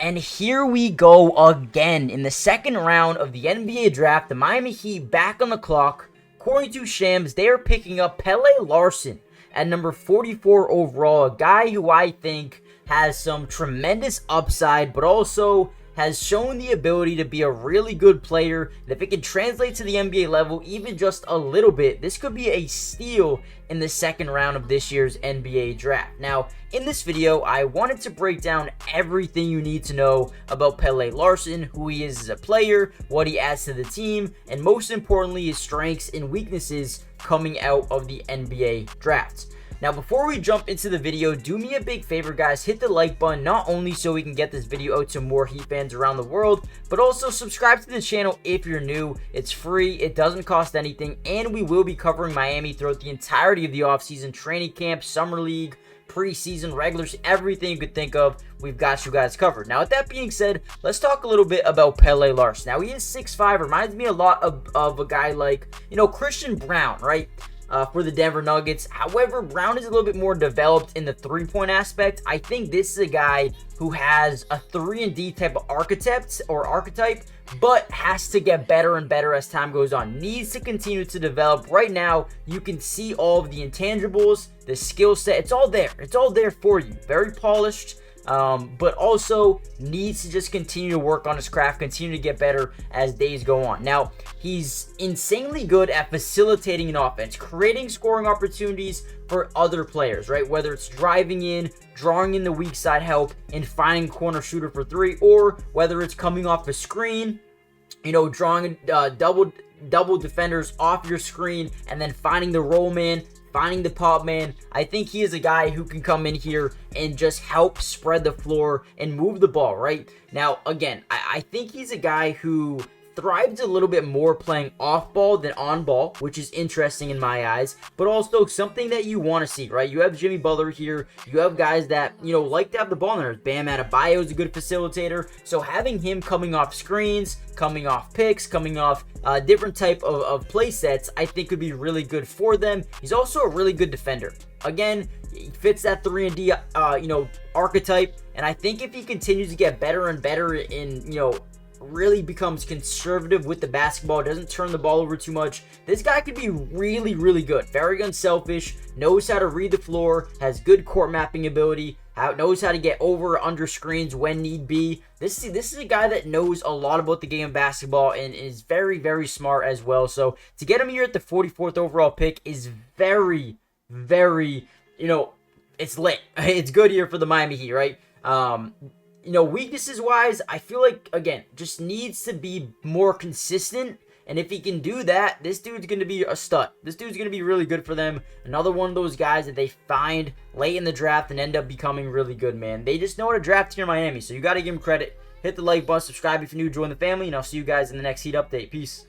And here we go again in the second round of the NBA draft. The Miami Heat back on the clock. According to Shams, they are picking up Pelle Larsson at number 44 overall. A guy who I think has some tremendous upside, but also has shown the ability to be a really good player. And if it can translate to the NBA level even just a little bit, this could be a steal in the second round of this year's NBA draft. Now, in this video, I wanted to break down everything you need to know about Pelle Larsson, who he is as a player, what he adds to the team, and most importantly, his strengths and weaknesses coming out of the NBA draft. Now, before we jump into the video, do me a big favor, guys. Hit the like button, not only so we can get this video out to more Heat fans around the world, but also subscribe to the channel if you're new. It's free, it doesn't cost anything, and we will be covering Miami throughout the entirety of the offseason, training camp, summer league, preseason, regulars, everything you could think of, we've got you guys covered. Now, with that being said, let's talk a little bit about Pelle Larsson. Now, he is 6'5", reminds me a lot of a guy like, Christian Brown, right? For the Denver Nuggets. However, Brown is a little bit more developed in the three-point aspect. I think this is a guy who has a 3-and-D type of archetype, but has to get better and better as time goes on. Needs to continue to develop. Right now, you can see all of the intangibles, the skill set. It's all there. It's all there for you. Very polished. But also needs to just continue to work on his craft, continue to get better as days go on. Now, he's insanely good at facilitating an offense, creating scoring opportunities for other players, right? Whether it's driving in, drawing in the weak side help, and finding corner shooter for three, or whether it's coming off a screen, drawing double defenders off your screen, and then finding the roll man, finding the pop man. I think he is a guy who can come in here and just help spread the floor and move the ball, right? Now, again, I think he's a guy who thrives a little bit more playing off ball than on ball, which is interesting in my eyes, but also something that you want to see, right? You have Jimmy Butler here. You have guys that, like to have the ball in there. Bam Adebayo is a good facilitator. So having him coming off screens, coming off picks, coming off different type of play sets, I think could be really good for them. He's also a really good defender. Again, he fits that 3-and-D, archetype. And I think if he continues to get better and better in, really becomes conservative with the basketball, doesn't turn the ball over too much, this guy could be really, really good. Very unselfish, knows how to read the floor, has good court mapping ability, knows how to get over or under screens when need be. This is a guy that knows a lot about the game of basketball and is very, very smart as well. So to get him here at the 44th overall pick is very, very, it's lit. It's good here for the Miami Heat, right? Weaknesses wise, I feel like, again, just needs to be more consistent. And if he can do that, this dude's going to be a stud. This dude's going to be really good for them. Another one of those guys that they find late in the draft and end up becoming really good, man. They just know how to draft here in Miami, so you got to give him credit. Hit the like button, subscribe if you're new, join the family, and I'll see you guys in the next Heat update. Peace.